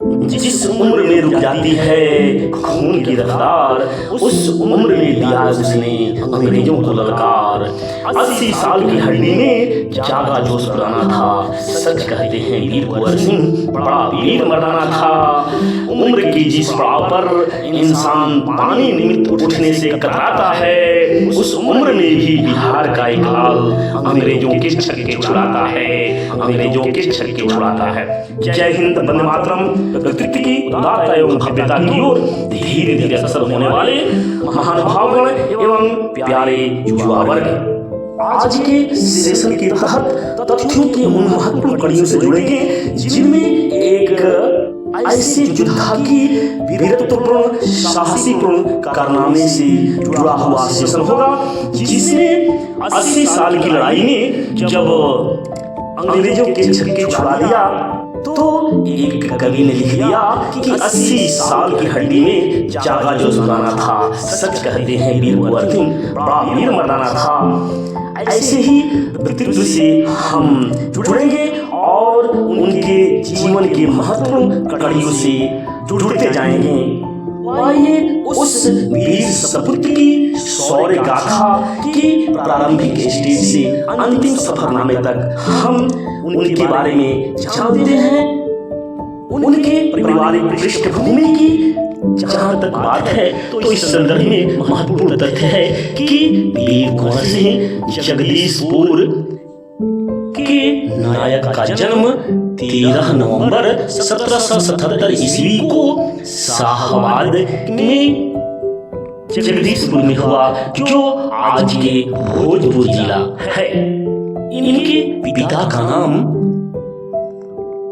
जिस उम्र में रुक जाती है खून की रफ्तार, उस उम्र में दिया उसने अंग्रेजों को ललकार। 80 साल की हड्डी में जागा जोश पुराना था, सच कहते हैं वीर कुंवर सिंह बड़ा वीर मर्दाना था। उम्र की जिस पड़ाव पर इंसान पानी निमित्त उठने से कतराता है, उस उम्र में भी बिहार का एक लाल अंग्रेजों के छक्के छुड़ाता है, अंग्रेजों के छक्के छुड़ाता है। जय हिंद, वंदे मातरम। प्रकृति की उदारता एवं भव्यता की ओर धीरे धीरे अग्रसर होने वाले महानुभावगण एवं प्यारे युवा वर्ग, आज के सेशन के तहत तथ्यों की उन महत्वपूर्ण कड़ियों से जुड़ेंगे जिनमें एक ऐसे योद्धा की वीरत्वपूर्ण साहसीपूर्ण कारनामे से जुड़ा हुआ सेशन होगा, जिसने 80 साल की लड़ाई में जब अंग्रेजों के छक्के छुड़ा दिया तो एक कवि ने लिख दिया कि 80 साल की हड्डी में जागा जो सुनाना था, सच कहते हैं वीर कुंवर सिंह बड़ा वीर मर्दाना था। ऐसे ही व्यक्तित्व से हम जुड़ेंगे और उनके जीवन के महत्वपूर्ण कड़ियों से जुड़ते जाएंगे। आइए उस वीर सपूत की शौर्य गाथा की प्रारंभिक स्टेज से अंतिम सफरनामे तक हम उनके बारे में जानते हैं। उनके पारिवारिक पृष्ठभूमि की जहाँ तक बात है तो इस संदर्भ में महत्वपूर्ण तथ्य है कि वीर कुंवर सिंह जगदीशपुर के नायक का जन्म 13 नवंबर 1777 ईस्वी को शाहबाद में जगदीशपुर में हुआ, जो आज के भोजपुर जिला है। इनके पिता का नाम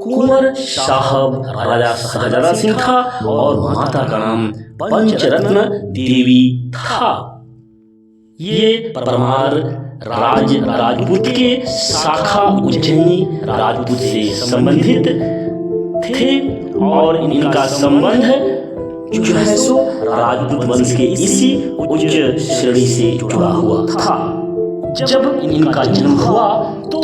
कुंवर साहब राजा शाहजादा सिंह था और माता का नाम पंचरत्न देवी था। ये परमार राजपूत के शाखा उज्जैनी राजपूत से संबंधित थे और इनका संबंध जो है सो राजपूत वंश के इसी उच्च श्रेणी से जुड़ा हुआ था। जब इनका जन्म हुआ तो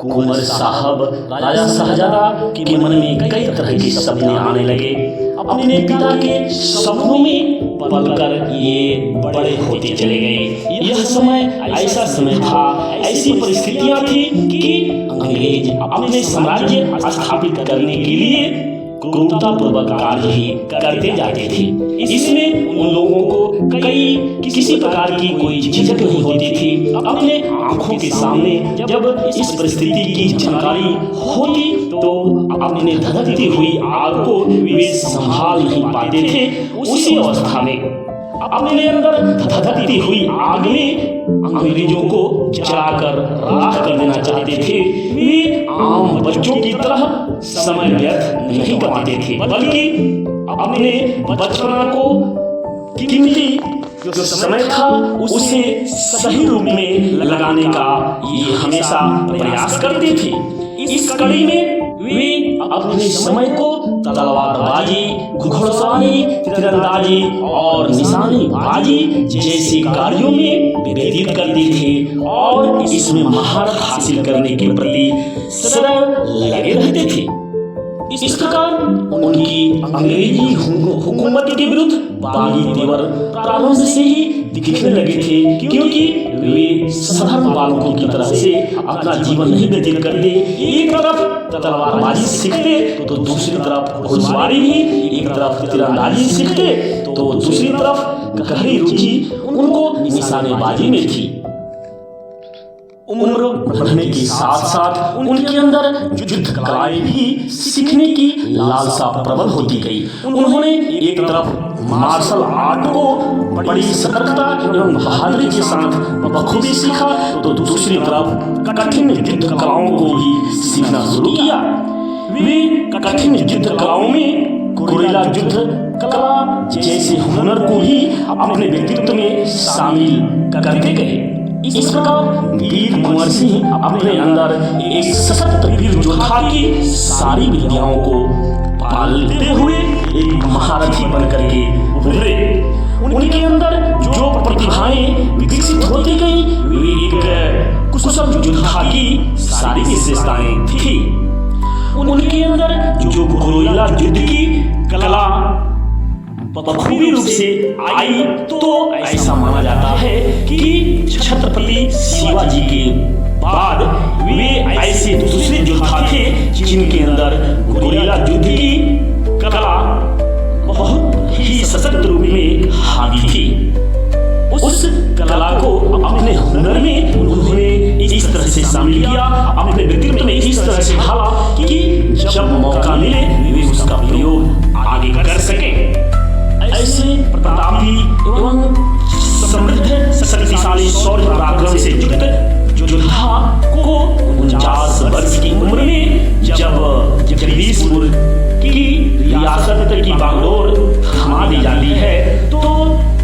कुंवर साहब राजा शाहजादा के मन में कई तरह के सपने आने लगे। अपने पिता के सपनों में पलकर ये बड़े होते चले गए। यह समय ऐसा समय था, ऐसी परिस्थितियां थी कि अंग्रेज अपने साम्राज्य स्थापित करने के लिए क्रूरतापूर्वक कार्य करते जाते थे। इसमें उन लोगों को किसी प्रकार की कोई झिझक नहीं होती थी। अपने आंखों के सामने जब इस परिस्थिति की जानकारी होती तो अपने धधकती हुई आग को वे संभाल नहीं पाते थे। उसी अवस्था में अपने अंदर धधकती हुई आग में अंग्रेजों को जलाकर राख कर देना चाहते थे। वे आम बच्चों की तरह समय व्यर्थ नहीं गंवाते थे, बल्कि अपने बचपना को कीमती जो समय था उसे सही रूप में लगाने का ये हमेशा प्रयास करते थे। इस कड़ी में वे अपने समय को तलवारबाजी, घुड़सवारी, तीरंदाजी और निशानेबाजी जैसे कार्यों में व्यतीत करते थे और इसमें महारत हासिल करने के प्रति सदैव लगे रहते थे। इस प्रकार उनकी अंग्रेजी हुकूमत के विरुद्ध बागी तेवर प्रारंभ से ही दिखने लगे थे, क्योंकि वे साधारण बालकों की तरह से अपना जीवन नहीं व्यतीत करते। एक तरफ तलवारबाजी सीखते तो दूसरी तरफ घुड़सवारी भी, एक तरफ तीरंदाजी सीखते तो दूसरी तरफ गहरी रुचि उनको निशानेबाजी में थी। उम्र बढ़ने के साथ साथ उनके अंदर युद्ध कलाएं भी सीखने की लालसा प्रबल होती गई। उन्होंने एक तरफ मार्शल आर्ट को बड़ी सतर्कता एवं बहादुरी के साथ बखूबी सीखा तो दूसरी तरफ कठिन युद्ध कलाओं को भी सीखना शुरू किया। वे कठिन युद्ध कलाओं में गुरिल्ला युद्ध कला जैसे हुनर को भी अपने व्यक्तित्व में शामिल करते गए। इस प्रकार वीर कुंवर सिंह अपने अंदर एक सशक्त वीर योद्धा की सारी विद्याओं को पालते हुए एक महारथी बनकर के उभरे। उनके अंदर जो प्रतिभाएं विकसित होती गई वे एक कुशल योद्धा की सारी विशेषताएं थी। उनके अंदर जो गुरिल्ला युद्ध की कला बखूबी रूप से आई, तो ऐसा माना जाता है कि छत्रपति शिवाजी के बाद वे ऐसे दूसरे योद्धा थे जिनके अंदर गुरिल्ला युद्ध की कला बहुत ही सशक्त रूप में हावी थी। उस कला को अपने हुनर में उन्होंने इस तरह से शामिल किया, अपने व्यक्तित्व में इस तरह से ढाला कि जब मौका मिले वे उसका प्रयोग आगे कर सके। ऐसे प्रतापी एवं समृद्ध शक्तिशाली शौर्य पराक्रम से युक्त योद्धा को 49 वर्ष की उम्र में जब जगदीशपुर की रियासत की बागडोर थमा दी जाती है, तो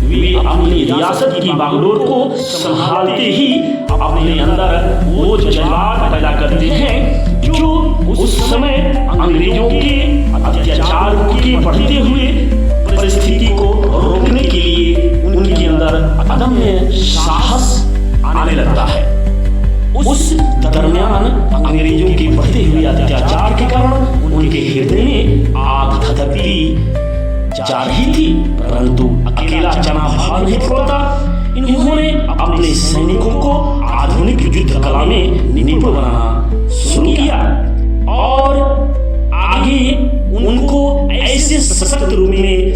वे अपनी रियासत की बागडोर को संभालते ही अपने अंदर वो जज्बात पैदा करते हैं जो उस समय अंग्रेजों के अत्याचार के बढ़ते हुए परिस्थिति को रोकने के लिए उनके अंदर अदम्य साहस आने लगता है। उस दरमियान अंग्रेजों के बढ़ते हुए अत्याचार के कारण उनके हृदय में आग धधकती जा रही थी, परंतु अकेला चना भाव नहीं छोड़ता। इन्होंने अपने सैनिकों को आधुनिक युद्ध कला में निपुण बनाना शुरू किया और आगे उनको ऐसे सशक्त रूप में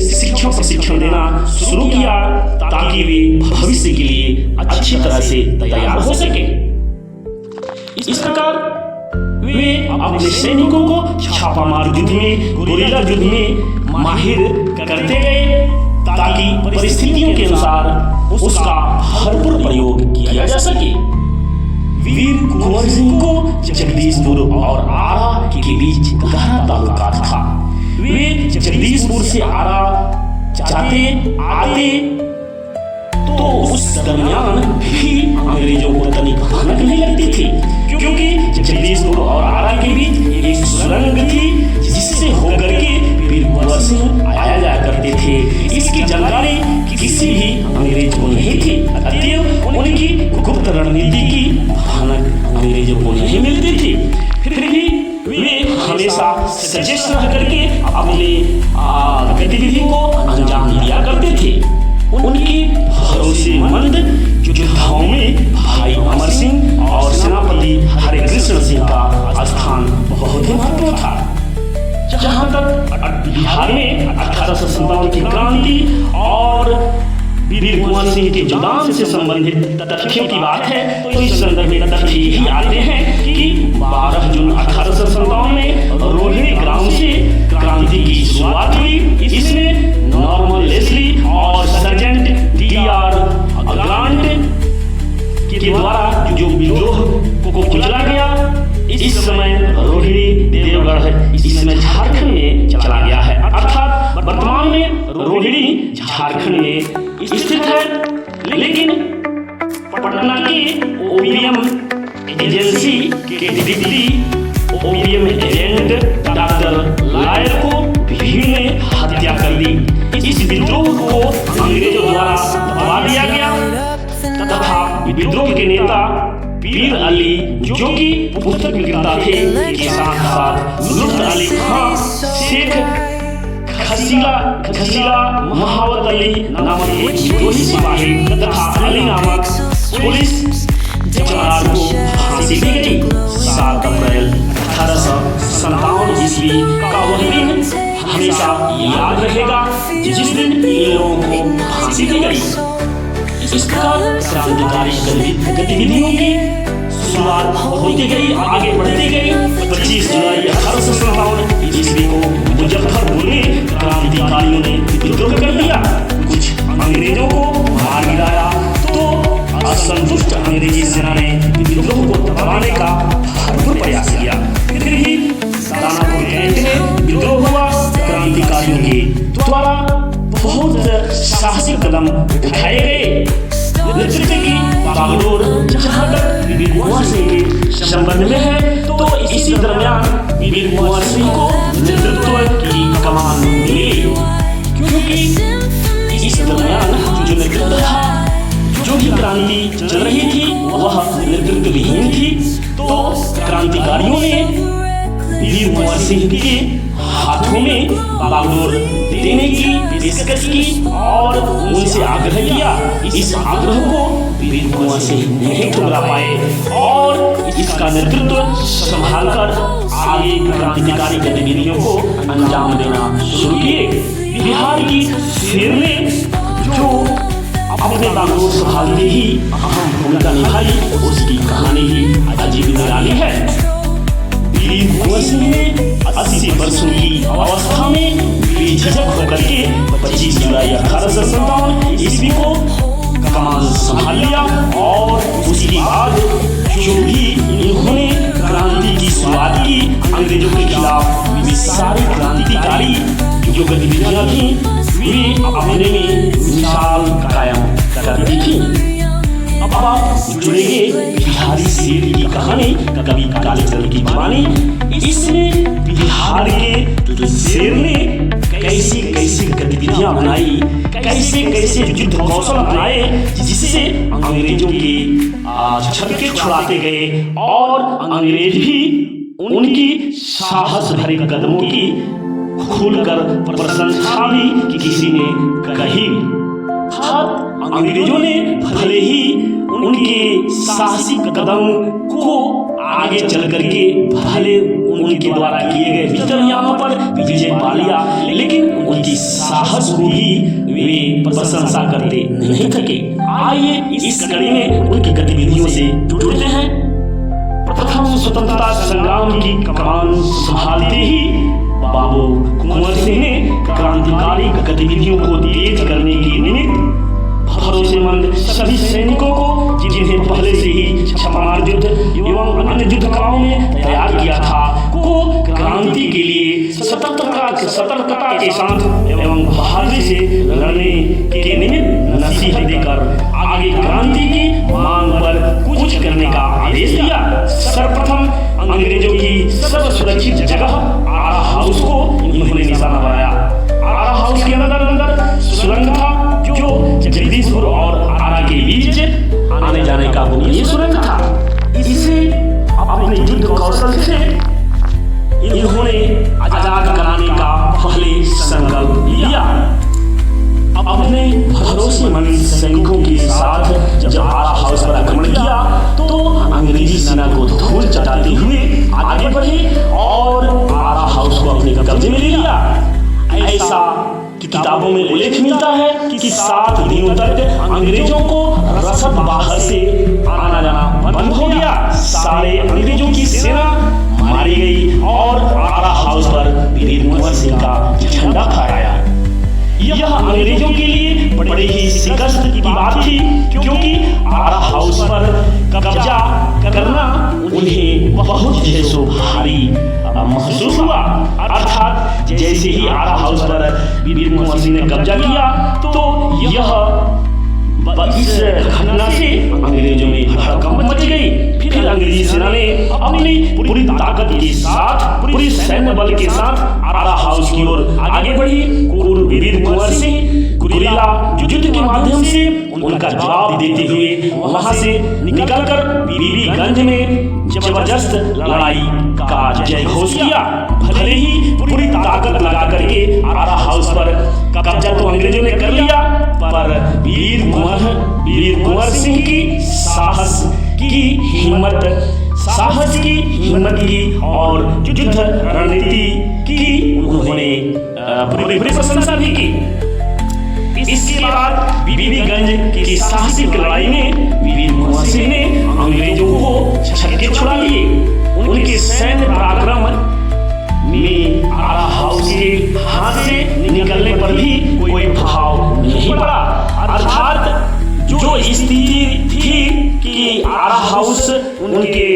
प्रशिक्षण देना शुरू किया ताकि वे भविष्य के लिए अच्छी तरह से तैयार हो सके। इस प्रकार वे अपने सैनिकों को छापामार युद्ध में, गुरिल्ला युद्ध में माहिर करते गए ताकि परिस्थितियों के अनुसार उसका भरपूर प्रयोग किया जा सके। वीर कुंवर सिंह को जगदीशपुर और आरा के बीच गहरा ताल्लुकात था। वे जगदीशपुर से आरा जाते आते तो उस दरमियान भी अंग्रेजों को तनिक भनक नहीं लगती थी, क्योंकि जगदीशपुर और आरा के बीच एक सुरंग थी जिससे होकर के वीर कुंवर सिंह आया जाया करते थे। इसकी जानकारी किसी भी अंग्रेज को नहीं थी, अतएव उनकी गुप्त रणनीति की भनक अंग्रेजों को नहीं मिलती थी। फिर भी वे हमेशा सचेत रह करके अपने गतिविधि को अंजाम दिया करते थे। उनकी भरोसेमंद योद्धाओं में भाई अमर सिंह और सेनापति हरे कृष्ण सिंह का स्थान बहुत ही महत्वपूर्ण था। जहाँ तक बिहार में 1857 की क्रांति और वीर कुंवर सिंह के योगदान से संबंधित तथ्यों की बात है, तो इस संदर्भ में तथ्य यही आते हैं कि 12 जून 1857 में रोहिणी ग्राम से क्रांति की शुरुआत हुई। इसमें नॉर्मन लेस्ली और सर्जेंट टी.आर. ग्रांट के द्वारा जो विद्रोह को कुचला गया, इस समय रोहिणी देवगढ़ इसमें झारखंड में चला गया है, अर्थात वर्तमान में रोहिणी झारखंड में स्थित है। लेकिन पटना के ओपीएम एजेंसी के डिप्टी ओपीएम एजेंट डॉक्टर लायर को भीड़ ने हत्या कर दी। इस विद्रोह को अंग्रेजों द्वारा दबा दिया गया तथा विद्रोह के नेता पीर अली, जो कि पुस्तक विक्रेता थे, के साथ लुत्फ अली खां, शेख खसीला महावत अली नामक एक विद्रोही सिपाही तथा अली नामक पुलिस जवान को फांसी दी गई। 7 अप्रैल 1857 ईस्वी का वह दिन हमेशा याद रहेगा जिस दिन इन लोगों को फांसी दी गई। इस प्रकार क्रांतिकारी गतिविधियों की शुरुआत होती गई, आगे बढ़ती गई। 25 जुलाई 1857 ईस्वी को मुजफ्फरपुर में क्रांतिकारियों ने विद्रोह कर दिया। कुछ अंग्रेजों को मार गिराया तो असंतुष्ट अंग्रेजी सेना ने विद्रोह को दबाने का भरपूर प्रयास किया। फिर भी दानापुर कैंट में विद्रोह हुआ। क्रांतिकारियों के द्वारा बहुत साहसिक कदम उठाए गए। नेतृत्व की बागडोर जहाँ तक वीर कुंवर सिंह के संबंध में है, तो इसी दरमियान वीर कुंवर सिंह को नेतृत्व की कमान मिली, क्योंकि इस दरमियान जो नेतृत्व था, जो भी क्रांति चल रही थी वह नेतृत्व विहीन थी। तो क्रांतिकारियों ने वीर कुंवर सिंह के हाथों में बागडोर देने की पेशकश की और उनसे आग्रह किया। इस आग्रह को वीर कुंवर सिंह नहीं ठुकरा पाए और इसका नेतृत्व संभालकर आगे क्रांतिकारी गतिविधियों को अंजाम देना शुरू किए। बिहार की शेर ने जो अपने बागडोर संभालते ही अहम भूमिका निभाई, उसकी कहानी ही अजीब निराली है। वीर कुंवर सिंह ने 80 वर्षों की अवस्था में बेझिझक होकर के 25 जुलाई 1857 ईस्वी को कमान संभाल लिया और उसके बाद जो भी इन्होंने क्रांति की शुरुआत की, अंग्रेजों के खिलाफ वे सारी क्रांतिकारी जो गतिविधियां थी वे अपने में मिसाल कायम कर दी थी। अब आप जुड़ेंगे बिहारी शेर की कहानी कवि कालीचरण की जुबानी। इसमें बिहार के शेर ने कैसी कैसी गतिविधियां बनाई, कैसे कैसे युद्ध कौशल अपनाए, जिससे अंग्रेजों के छक्के छुड़ाते गए और अंग्रेज भी उनकी साहस भरे कदमों की खुलकर प्रशंसा भी किसी ने कही। अंग्रेजों ने भले ही उनके साहसिक कदम को आगे चल करके भले उनके द्वारा किए गए विजयों पर विजय पा लिया, लेकिन उनकी साहस को ही वे प्रशंसा करते नहीं थके। आइए इस कड़ी में उनकी गतिविधियों से जुड़ते हैं। प्रथम स्वतंत्रता संग्राम की कमान संभालते ही बाबू कुंवर सिंह ने क्रांतिकारी गतिविधियों को तेज करने के निमित्त भरोसेमंद सभी सैनिकों को, जिन्हें पहले से ही छापामार युद्ध एवं अन्य युद्ध कलाओं में तैयार किया था, को क्रांति के लिए सतर्कता के साथ एवं बहादुरी से लड़ने के निमित्त नसीहत देकर आगे क्रांति की मांग पर कूच करने का आदेश दिया। सर्वप्रथम अंग्रेजों की सर्व सुरक्षित जगह आरा हाउस को इन्होंने निशाना बनाया। आरा हाउस के अंदर सुरंग था जो जगदीशपुर और आरा के बीच आने जाने का ये सुरंग था। इसे अपने युद्ध कौशल से इन्होंने आजाद कराने का पहले संकल्प लिया। अपने भरोसेमंद सैनिकों के साथ जब आरा हाउस पर आक्रमण किया तो अंग्रेजी सेना को धूल चटाते हुए आगे बढ़े और आरा हाउस को अपने कब्जे में ले लिया। ऐसा किताबों में उल्लेख मिलता है कि 7 दिनों तक अंग्रेजों को रसद बाहर से आना जाना बंद हो गया। सारे अंग्रेजों की सेना मारी गई और आरा हाउस पर वीर कुंवर सिंह का झंडा फहराया। यह अंग्रेजों के लिए बड़े ही शिकस्त की बात थी, क्योंकि आरा हाउस पर कब्जा करना उन्हें बहुत जैसो भारी महसूस हुआ। अर्थात जैसे ही आरा हाउस पर वीर कुंवर सिंह ने कब्जा किया तो यह इस घटना से अंग्रेजों में हड़कंप मच गई। फिर अंग्रेजी सेना ने अपनी पूरी ताकत के साथ, पूरी सैन्य बल के साथ आरा हाउस की ओर आगे बढ़ी। वीर कुंवर सिंह गुरिल्ला युद्ध के माध्यम से उनका जवाब देते हुए वहां से निकलकर बीबीगंज में जबरदस्त लड़ाई का जय घोष किया। भले ही पूरी ताकत लगा करके आरा हाउस पर कब्जा तो अंग्रेजों ने कर लिया, पर वीर कुंवर सिंह की साहस की हिम्मत की और युद्ध रणनीति की उन्होंने पूरी प्रशंसा भी की। इसके बाद बीबीगंज की साहसिक लड़ाई में वीर कुंवर सिंह ने अंग्रेजों को छक्के छुड़ा लिए। उनके सैन्य पराक्रम में आरा हाउस के हाथ से निकलने पर भी कोई प्रभाव नहीं पड़ा। अर्थात जो स्थिति थी कि आरा हाउस उनके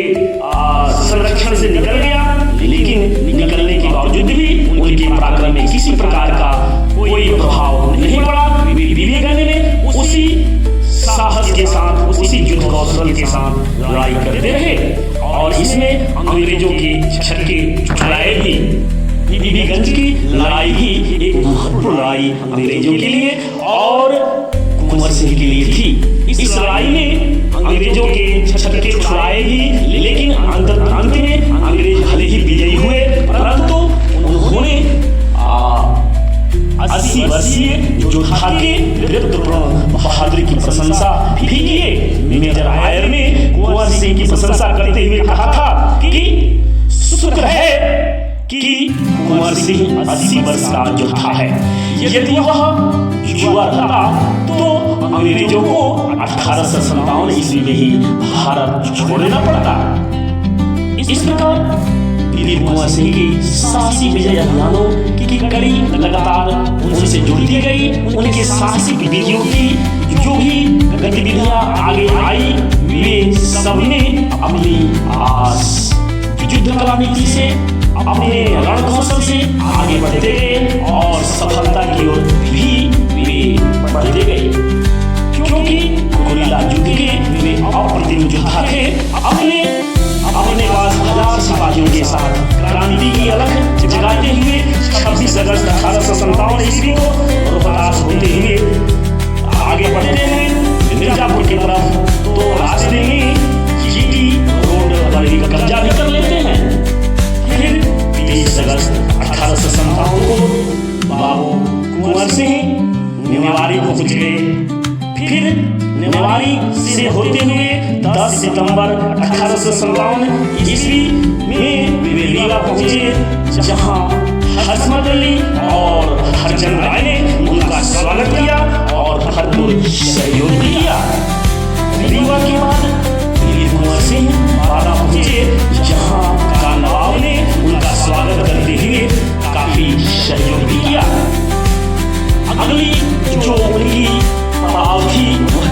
संरक्षण से निकल गया, लेकिन निकलने के बावजूद भी उनके पराक्रम में किसी प्रकार का कोई प्रभाव नहीं पड़ा। बीबीगंज में उसी साहस के साथ, उसी युद्ध कौशल के साथ लड़ाई करते रहे और इसमें अंग्रेजों के छक्के छुड़ाए भी। बीबीगंज की लड़ाई भी एक महत्वपूर्ण लड़ाई अंग्रेजों के लिए और कुंवर सिंह के लिए थी। इस लड़ाई में अंग्रेजों के छक्के छुड़ाए भी, लेकिन अंत में अंग्रेज भले ही विजयी हुए, परंतु उन्होंने 80 वर्षीय योद्धा के वीरत्वपूर्ण बहादुरी की प्रशंसा भी किए। मेजर आयर ने कुंवर सिंह की प्रशंसा करते हुए कहा था कि शुक्र है कि कुंवर सिंह 80 वर्ष का योद्धा है। यदि वह युवा रहता तो अंग्रेजों को 1857 ईस्वी में ही भारत छोड़ना पड़ता। इस प्रकार वीर कुंवर सिंह की साहसी विजय अभियानों की कड़ी लगातार उनसे जुड़ती गई। उनके साहसिक विजयों की जो भी गतिविधियां आगे आई, वे सबने अपनी युद्ध कला नीति से, अपने रणकौशल से आगे बढ़ते गए और सफलता की ओर भी वे बढ़ते गए, क्योंकि गुरिल्ला युद्ध के वे अप्रतिम योद्धा थे। अपने पास 1000 सिपाहियों के साथ क्रांति की अलख जगाते हुए 26 अगस्त 1857 ईस्वी को रोहतास होते हुए आगे बढ़ते हैं मिर्जापुर की तरफ। तो रास्ते में जीटी रोड पर भी कब्जा भी कर लेते हैं। फिर 20 अगस्त 1857 को बाबू कुंवर सिंह निवाड़ी पहुंच गए। फिर निवाड़ी से होते हुए 10 सितंबर 1857 ईस्वी में वे रीवा पहुंचे, जहां हसमत अली और हरचंद राय ने उनका स्वागत किया और भरपूर सहयोग दिया। रीवा के बाद वीर कुंवर सिंह बारा पहुंचे, जहां का नवाब ने उनका स्वागत करते हुए काफी सहयोग दिया। अगली जो उनकी थी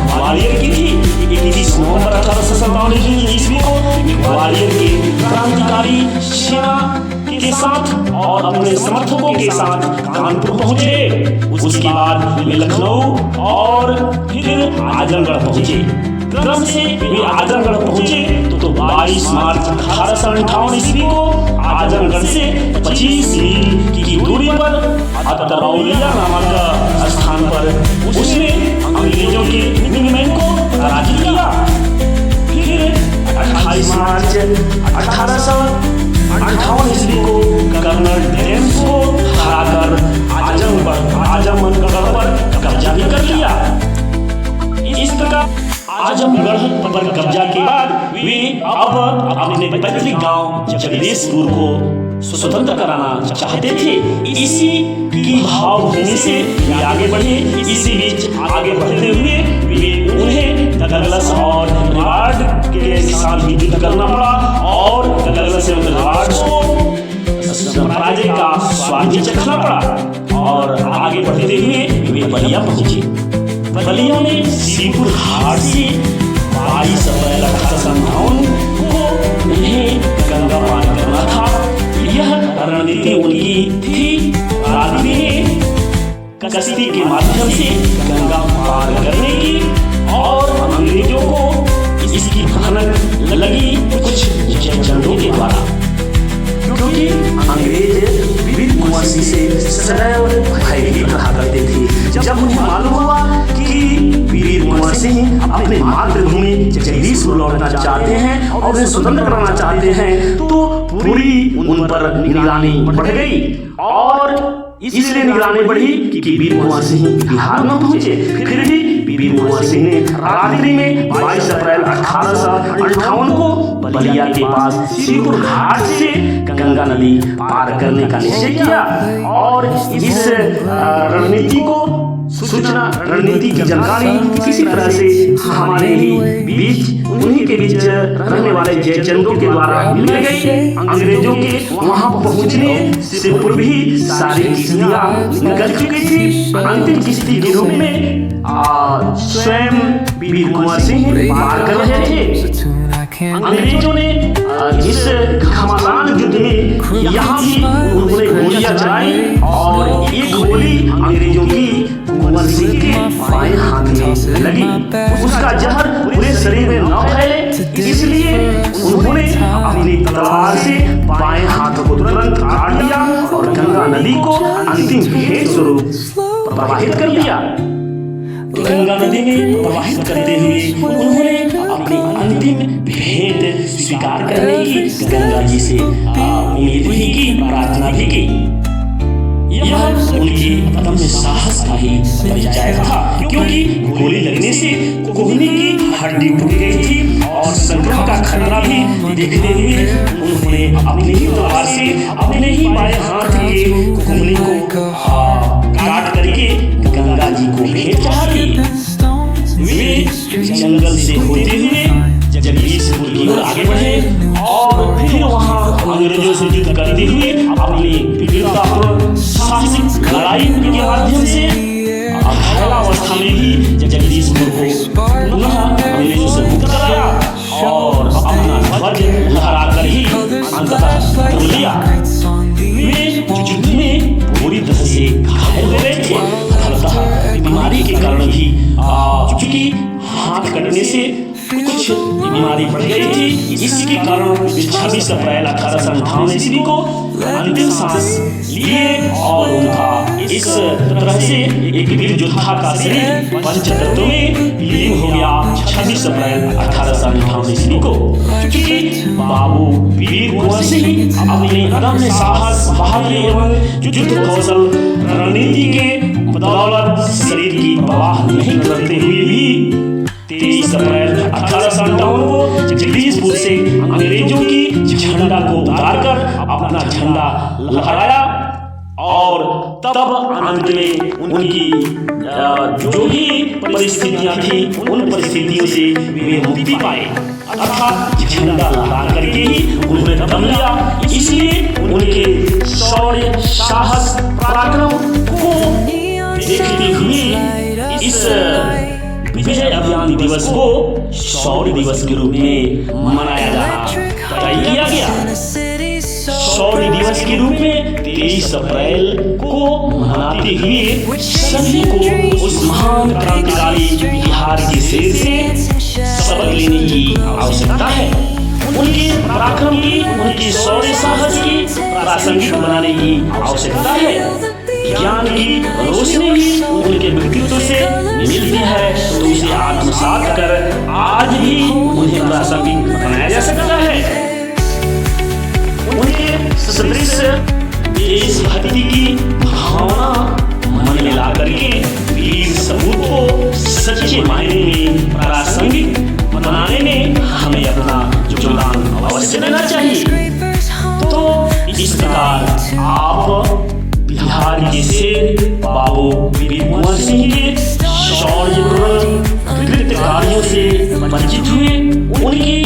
ग्वालियर की थी। 21 नवंबर 1857 ईस्वी को ग्वालियर के क्रांतिकारी सेना के साथ और अपने समर्थकों के साथ कानपुर पहुंचे। उसके बाद वे लखनऊ और फिर आजमगढ़ पहुंचे। क्रम से वे आजमगढ़ पहुंचे तो 22 मार्च 1858 ईस्वी को आजमगढ़ से 25 मील की दूरी पर अतरौलिया नामक स्थान पर उसने अंग्रेजों के विंगमैन को पराजित किया। फिर 28 मार्च 1858 ईस्वी को कर्नल डेम्स को हराकर आजमगढ़ पर कब्जा भी कर लिया। इस प्रकार आजमगढ़ पर कब्जा के बाद वे अब अपने पैतृक गांव जगदीशपुर को स्वतंत्र कराना चाहते थे। इसी की भावभूमि से वे आगे बढ़े। इसी बीच आगे बढ़ते हुए वे उन्हें डगलस और रिवार्ड के साथ भी युद्ध करना पड़ा और डगलस एवं रिवार्ड को पराजय का स्वाद भी चखना पड़ा और आगे बढ़ते हुए वे बलिया पहुंचे। बलिया में श्रीपुर घाट से 22 अप्रैल 1857 को उन्हें गंगा पार करना था। यह रणनीति उनकी थी। आदमी ने कश्ती के माध्यम से गंगा पार करने की और अंग्रेजों को इसकी भनक लगी कुछ जंगों के द्वारा, क्योंकि अंग्रेज वीर कुंवर सिंह से सदैव भयभीत रहा करते थे। जब उन्हें मालूम हुआ कि वीर कुंवर सिंह अपने मातृभूमि जगदीशपुर लौटना चाहते हैं और उन्हें स्वतंत्र कराना चाहते हैं, तो पूरी उन पर निगरानी बढ़ गई और इसलिए निगरानी बढ़ी कि वीर कुंवर सिंह बिहार में पहुंचे। फिर भी वीर कुंवर सिंह ने रात्रि में 22 अप्रैल 1858 को बलिया के पास श्रीपुर घाट से गंगा नदी पार करने का निश्चय किया और इस रणनीति को सूचना रणनीति की जानकारी किसी तरह से हमारे ही बीच उन्हीं के बीच रहने वाले जयचंदों के द्वारा मिल गई। अंग्रेजों के वहां पहुंचने से पूर्व ही सारी किस्तियां निकल चुकी थी। अंतिम किस्ती के रूप में स्वयं वीर कुंवर सिंह पार कर रहे थे। अंग्रेजों ने इस घमासान युद्ध में यहाँ भी उन्होंने गोलियां चलाई और एक गोली अंग्रेजों की कुंवर सिंह के बाएं हाथ में लगी। उसका जहर पूरे शरीर में न फैले, इसलिए उन्होंने अपनी तलवार से बाएं हाथ को तुरंत काट दिया और गंगा नदी को अंतिम भेंट स्वरूप प्रवाहित कर दिया। गंगा नदी में प्रवाहित करते हुए उन्होंने अपनी अंतिम भेंट स्वीकार करने की गंगा जी से उम्मीद भी की, प्रार्थना भी की। यह उनकी अदम्य साहस का ही परिचय था, क्योंकि गोली लगने से कोहनी की हड्डी टूट गई थी और संक्रमण का खतरा भी देखते हुए उन्होंने अपने ही तलवार से अपने ही बाएं हाथ के कोहनी को काट करके गंगा जी को भेंट चढ़ा दी। वे जंगल से होते हुए जगदीशपुर की ओर आगे बढ़े और फिर वहां अंग्रेजों से युद्ध करते हुए अपनी वीरतापूर्ण साहसिक लड़ाई के माध्यम से अवस्था में ही जगदीशपुर को पुनः अंग्रेजों से मुक्त कराया और अपना ध्वज लहरा कर ही अंततः कर लिया। वे युद्ध में पूरी तरह से घायल हो गए थे, फलतः बीमारी के कारण भी चूंकि हाथ कटने से कुछ बीमारी बढ़ गई थी, इसके कारण 26 अप्रैल 1858 ईस्वी को अंतिम सांस लिए और उनका इस तरह से एक वीर योद्धा का शरीर पंचतत्व में विलीन हो गया 26 अप्रैल 1858 ईस्वी को। क्योंकि बाबू वीर कुंवर सिंह अपने अदम्य साहस, बहादुरी एवं युद्ध कौशल रणनीति के बदौलत शरीर की परवाह नहीं करते हुए भी 23 अप्रैल 1857 को जगदीशपुर से अंग्रेजों की झंडा को उतार कर अपना झंडा लहराया और तब अंत में उनकी जो भी परिस्थितियां थी उन परिस्थितियों से वे मुक्ति पाए, अर्थात झंडा लहरा करके ही उन्होंने दम लिया। इसलिए उनके शौर्य, साहस, पराक्रम को देखते हुए इस विजय अभियान दिवस को शौर्य दिवस के रूप में मनाया जाना तय किया गया। शौर्य दिवस के रूप में 23 अप्रैल को मनाते हुए सभी को उस महान क्रांतिकारी बिहार के शेर से सबक लेने की आवश्यकता है। उनके पराक्रम की, उनके शौर्य साहस की प्रासंगिक बनाने की आवश्यकता है। ज्ञान की रोशनी भी उनके व्यक्तित्व से मिलती है, तो उसे आत्मसात कर आज भी उन्हें प्रासंगिक बनाया जा सकता है। उनके सदृश देशभक्ति की भावना मन में ला करके वीर सपूत को सच्चे मायने में प्रासंगिक बनाने में हमें अपना योगदान अवश्य देना चाहिए। तो इस प्रकार आप बिहार के शेर बाबू वीर कुंवर सिंह के शौर्यपूर्ण कृत्य कार्यों से परिचित हुए। उनकी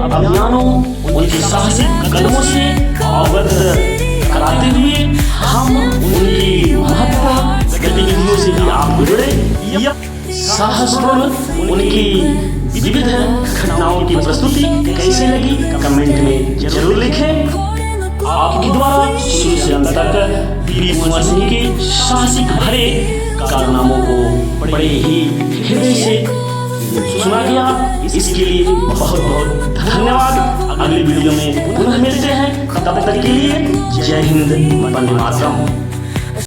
अभियानों, उनके साहसिक कदमों से अवगत कराते हुए हम उनकी महत्वपूर्ण गतिविधियों से भी आप जुड़े। साहसपूर्ण उनकी विविध घटनाओं की प्रस्तुति कैसे लगी कमेंट में जरूर लिखें। आपके द्वारा शुरू से अंत तक वीर कुंवर सिंह के साहसिक भरे कारनामों को बड़े ही हृदय से सुना गया, इसके लिए बहुत बहुत धन्यवाद। अगले वीडियो में पुनः मिलते हैं, तब तक के लिए जय हिंद, वंदे मातरम।